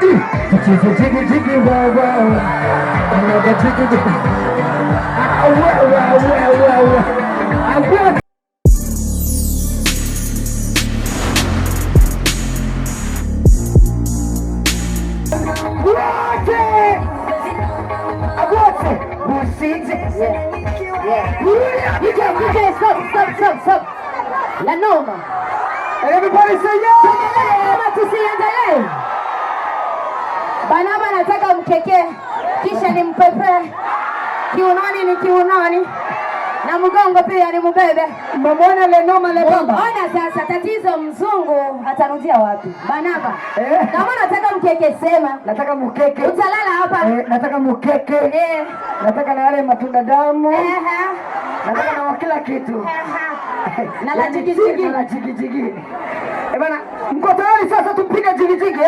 Jiggy jiggy wow wow. Another jiggy jiggy. Stop. La Noma. Everybody say yeah. Tusiendelee. Banaba nataka mkeke, kisha ni mpepe. Kiunoni ni kiunoni. Na mgongo pia ni mbebe. Mbona le Noma le Bamba? Ona sasa tatizo mzungu atarudia wapi? Banaba. Kama nataka mkeke sema. Nataka mkeke. Utalala hapa. Nataka mkeke. Nataka na yale matunda damu. Nataka na kila kitu. Na la jigijigi. Na jigijigi. Bana, mko tayari sasa tupige jigijigi?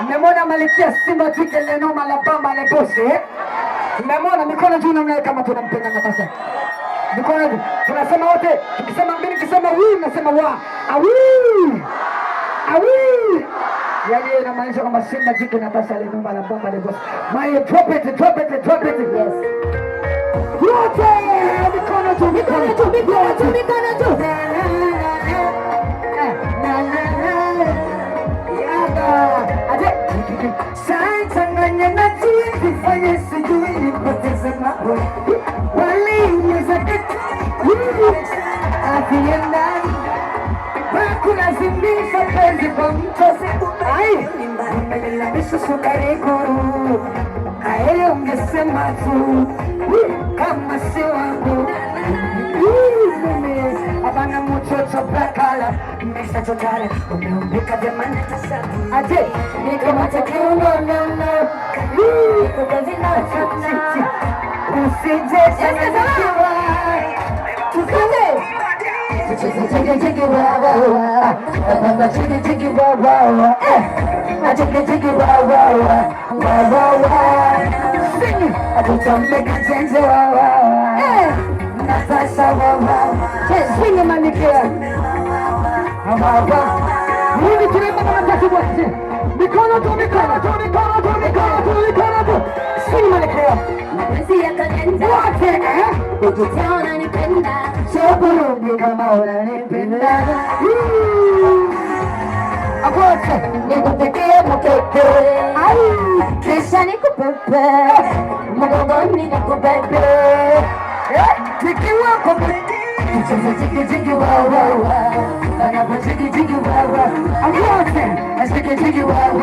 Mmemwona Malkia Simba Jike le Noma la Bamba le Bosse? Mmemwona mikono juu namna kama tunampenda Natasha. Mikono juu. Tunasema wote, tukisema mbili kisema wii, nasema wa. Awi! Awi! Yaani inamaanisha kwamba Simba Jike Natasha le Noma la Bamba le Bosse. My drop it. Yes. Wote! Mikono juu. Kama si wangu abana muchocho bakala mesa totale umeumbika jamani aje niko matakio no kwa vina chana usije sana tukande jiggy wow baba jiggy wow jiggy wow sing atutameka sense wow Natasha wow swing Malkia amaba mimi tunaimba kama tatu wote mikono tu swing Malkia Mapenzi yakanenda wote ukitaka unanipenda sio kama unanipenda akote nikutekee mkeke kisha nikupepe mgongoni nikubebe Tikiwa kwa jiggy wow Another jiggy wow Awote jiggy wow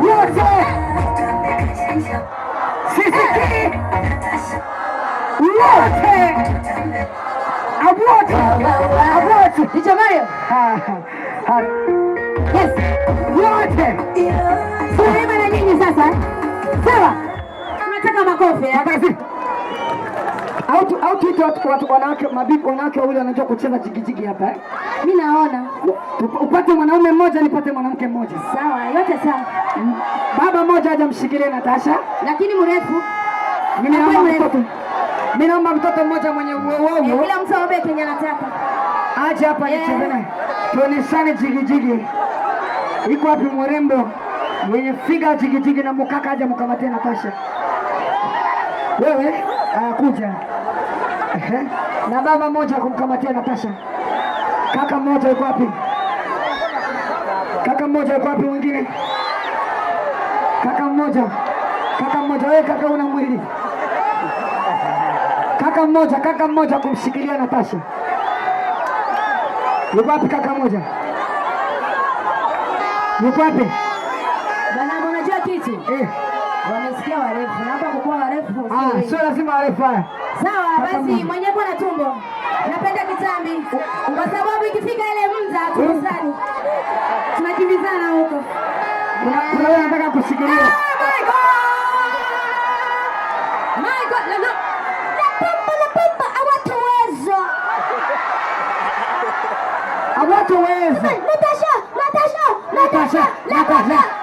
Wote Sisiki Wote Awote DJ Mario. Yes. Wote Tunaimba na nini sasa? Sawa. Tunataka makofi Akazi au tuite watu wanawake mabibi wanawake wale wanajua kucheza jigijigi hapa Mimi naona upate mwanaume mmoja nipate mwanamke mmoja. Sawa, yote sawa. Baba mmoja aje mshikilie Natasha. Lakini mrefu. Mimi naomba mtoto mmoja mwenye uowo. Kila mtu aombe Kenya anataka. Aje hapa nicheze naye. Tuoneshane jigijigi. Iko wapi mrembo mwenye figa jigijigi na mkaka aje mkamatie Natasha. Wewe kuja. Na baba mmoja kumkamatia Natasha. Kaka mmoja yuko wapi? Mwingine? Kaka mmoja. Wewe kaka una mwili. Kaka mmoja kumshikilia Natasha. Yuko wapi kaka mmoja? Bana unajua kitu? Wamesikia warefu. Naomba kukua warefu. Sio lazima warefu haya. Sawa, basi mwenyewe kwa tumbo. Napenda kitambi. Kwa sababu ikifika ile mza tukusani. Tunakimbizana huko. Kuna wewe unataka kushikilia. My God, la papa hawatoweza.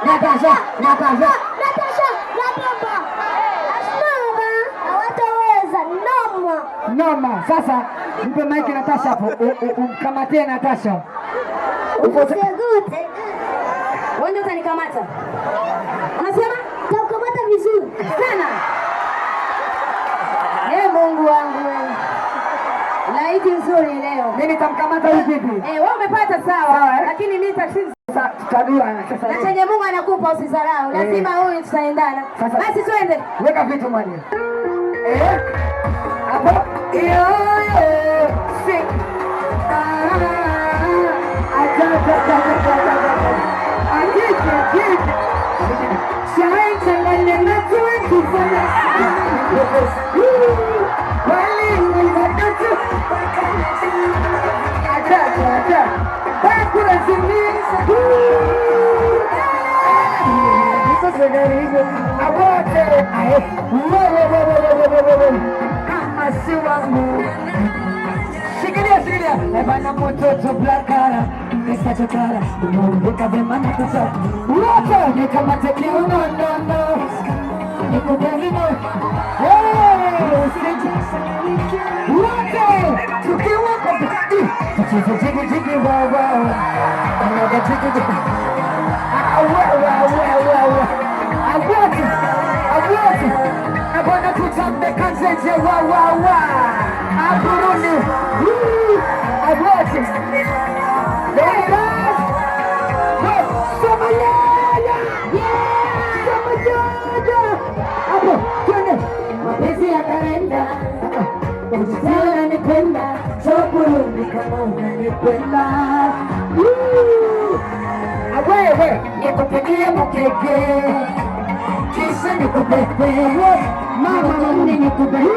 Natasha. Noma. Sasa mpe maiki Natasha hapo. Umkamatie Natasha. kumkamata. Unasema? Takamata vizuri sana. Mungu wangu. Laiti nzuri leo. Mimi nitamkamata vipi? Wewe umepata sawa, lakini mimi tatizo tutajua sasa. Na chenye Mungu anakupa usizarau. Lazima huyu tutaendana. Basi twende. Weka vitu mwani. Hapo. Sing. Bana moto blakara pesa chakara unaondoka vema na kusa wote ni kama tekio no niko bavino wote tukiwa kwa jiki wawa anaga jiki awote abona tutambe kanzenje wawa aburuni awote mapenzi ya karenda ujitela nipenda chokurudi kama unanipenda awewe nikupigie mkeke kisha nikupepe mama mami nikupepe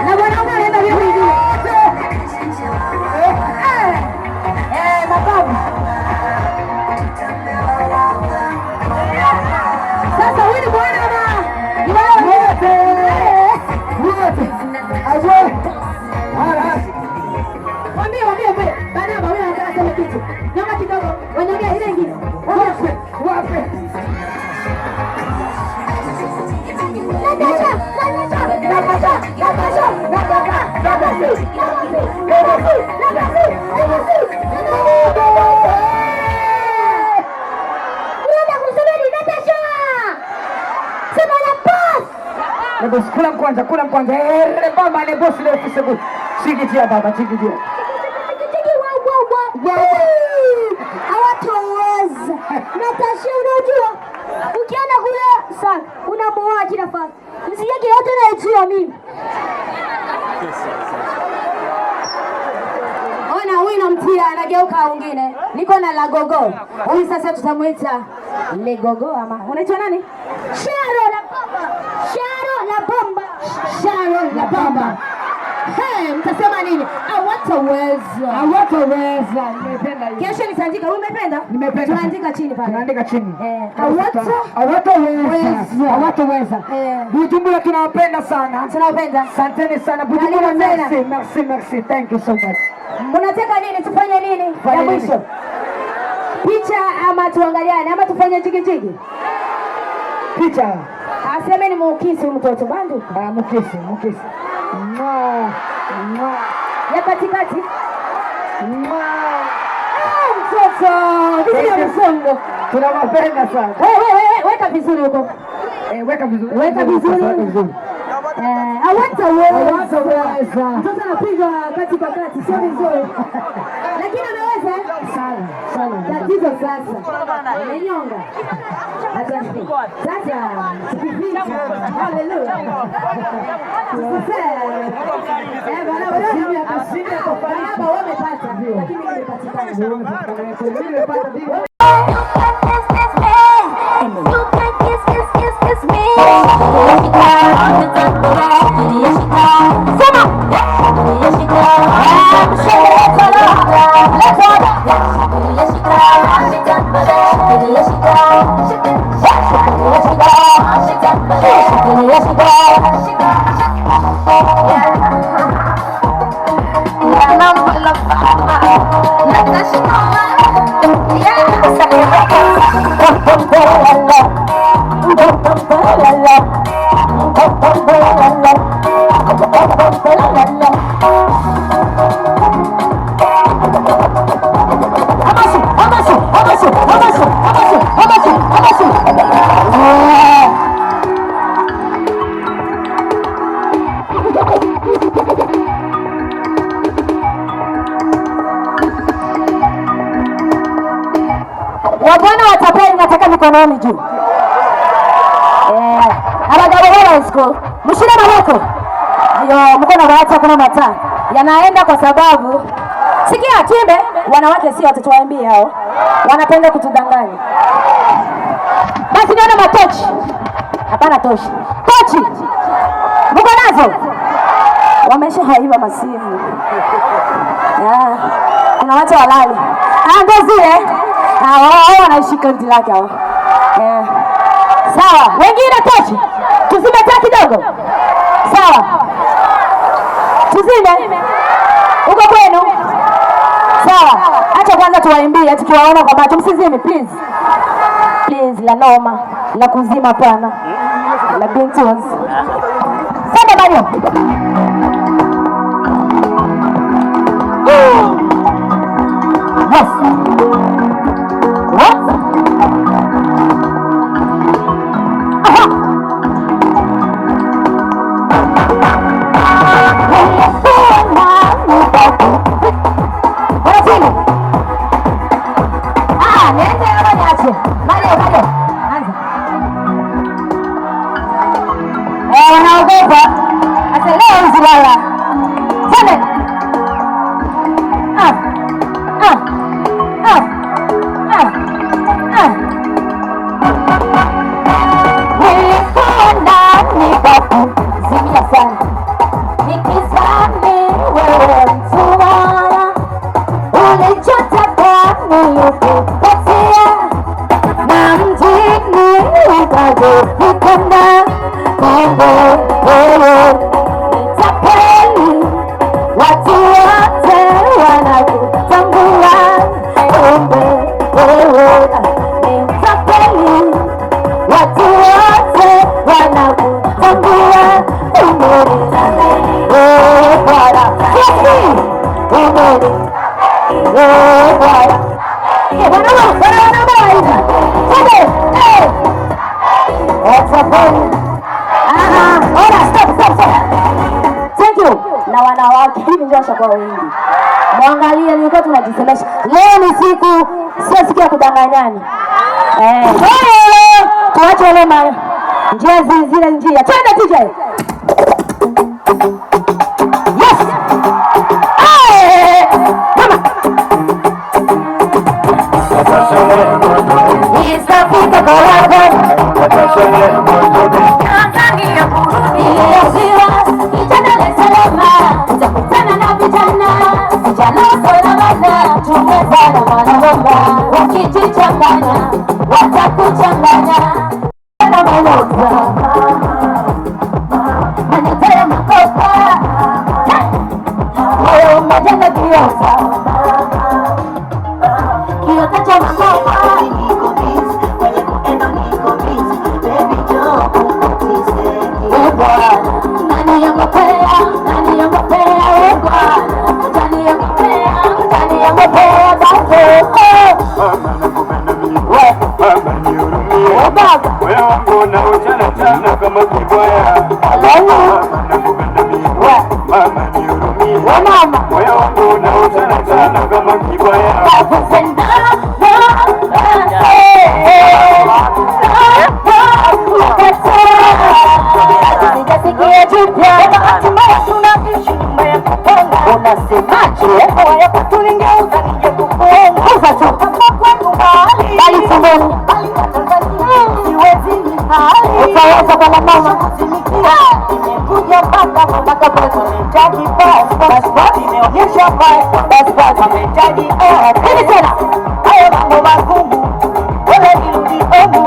na wanaume wanaenda vipi? Mababu. Sasa huyu ni bwana ama ni wote? Mwambie bana wewe unataka sema kitu. Nyama kidogo, wanyongea ile nyingine. Wape. Kula kwanza. Baba ni boss leo kisebu. Chikitia baba, chikitia. Hawatoweza. Natasha, unajua ukienda kule sana unamuoa kila fasi. Msijaki yote naijua mimi. Ona huyu namtia anageuka wengine. Niko na Lagogo. Huyu sasa tutamuita Legogo ama unaitwa nani? Sharo la Bamba. Mtasema nini? Hawatoweza. Nimependa hiyo. Kesho nitaandika. Wewe umependa? Nimependa. Tunaandika chini pale. Tunaandika chini. Hawatoweza. Bujumbura tunawapenda sana. Tunawapenda. Asanteni sana Bujumbura. Merci. Thank you so much. Mnataka nini? Tufanye nini? Ya mwisho. Picha ama tuangaliane ama tufanye jigi? Picha. Asemeni mukisi mtoto bandu. Mukisi. Ya katikati. Mtoto. Vizuri msongo. Tunawapenda sana. Weka vizuri huko. Weka vizuri. Hawataweza. Mtoto anapiga kati kwa kati, sio vizuri. Lakini anaweza sana. Tatizo sasa. Ninyonga. Sasa tukifika. Haleluya. Baba wamepata. Lakini nimepatikana. Wabwana watapeli nataka mikononi juu. Abagabo school mshina maboko. Ayo mkono waacha kuna mataa. Yanaenda kwa sababu sikia timbe wanawake si watoto waambie hao. Wanapenda kutudanganya. Basi niona matochi. Hapana toshi. Tochi. Mko nazo? Wameshahaiba masimu. Kuna watu walali. Ndio zile. Wao wanaishi kundi lake hao. Sawa, wengine tochi. Tuzime taa kidogo. Sawa. Tuzime. Uko kwenu? Sawa. Acha kwanza tuwaimbie tukiwaona kwa macho. Msizime please. Please la noma, la kuzima pana. La binti wazi. Sasa Mario. Yes. What? Wanaogopa. Asa leo uzilala. Sende. Zimia sana. Nikizame wewe mtuwala. Ulichotaka nilikupatia. Na mjini utakupenda. Wewe nitapeli. Watu wote wanakutambua. Wewe nitapeli. Watu wote wanakutambua. Thank you. Na wanawake hivi ndio kwa wengi. Mwangalie nilikuwa tunajisemesha. Leo ni siku sio siku ya kudanganyana. Tuache ile njia zile njia. Twende TJ. Yes. Nisafika baraga. Tanzania kurudi. Itana salama. Tutakutana na vijana. Vijana salama. Tumezana wanabomba. Wakijichanganya. Watakuchanganya. Na maloka. Manataya makosa. Wewe umejenga kiosa. Kiota cha makosa. Kama kibaya mama nihurumie moyo wangu unautana sana kama kibaya unasemaje tulingeuza nije kufunga bali tumboni utaweza kwa mama nimekuja mpaka nimehitaji passport nimeonyesha passport nimehitaji hivi tena hayo mambo magumu wala nirudi omu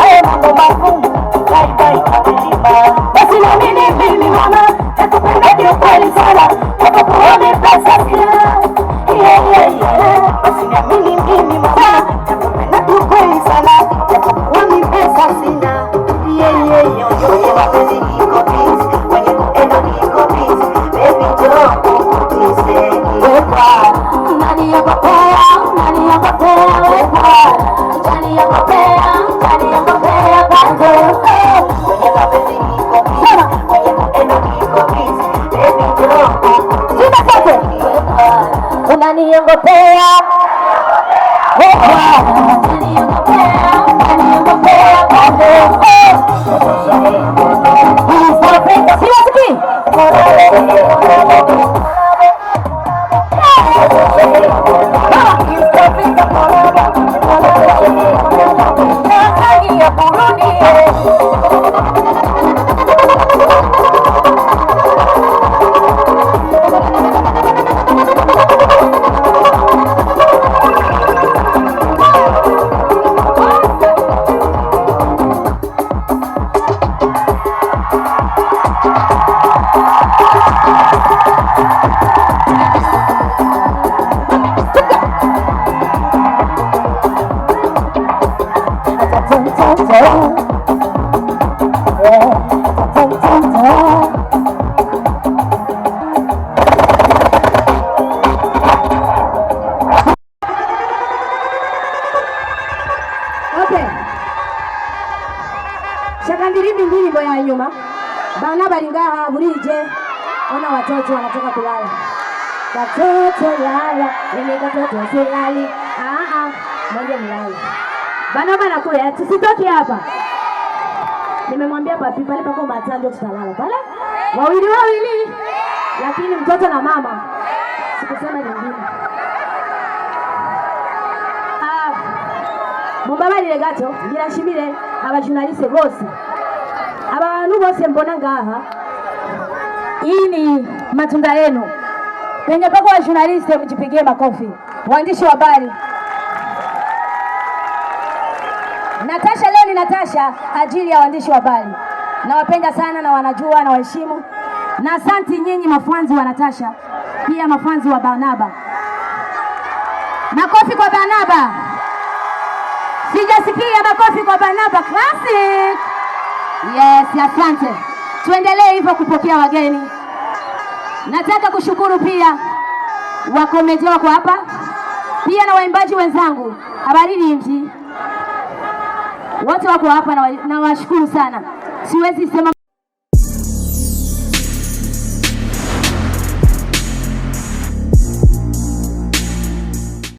hayo mambo magumu bye kabisa basi na mimi mama nakupenda kiukweli sana nakuone pesa sina basi na mimi mama nakupenda kiukweli sana nakuone pesa sina mapenzi niko busy, kwenye kuenda niko busy. Baby njoo ukutise wepa, unaniogopea, unaniogopea wepa, unaniogopea, unaniogopea bado. Kwenye mapenzi niko busy, kwenye kuenda niko busy. Baby njoo ukutise wepa, unaniogopea wepa, unaniogopea, unaniogopea bado. Shakandirimi ndimbo ya nyuma bana balingaha burije ona watoto wanataka kulala. Watoto lala, mimi watoto silali. Moja mlala. Bana kule tusitoki hapa. Nimemwambia papi pale pako matando tutalala pale. Wawili. Lakini mtoto na mama sikusema nyingine. Mubaba delegato girashimire abajournaliste bose. Abantu bose mbona ngaha. Hii ni matunda yenu. Penye pako wa journaliste mjipigie makofi. Waandishi wa habari. Natasha leo ni Natasha ajili ya waandishi wa habari. Nawapenda sana na wanajua na waheshimu. Na asanti nyinyi mafanzi wa Natasha, pia mafanzi wa Barnaba. Makofi kwa Barnaba. Sijasikia makofi kwa Barnaba Classic. Yes, asante. Tuendelee hivyo kupokea wageni. Nataka kushukuru pia wakomedi wako hapa. Pia na waimbaji wenzangu. Abaririmbyi wote wako hapa na washukuru sana. Siwezi sema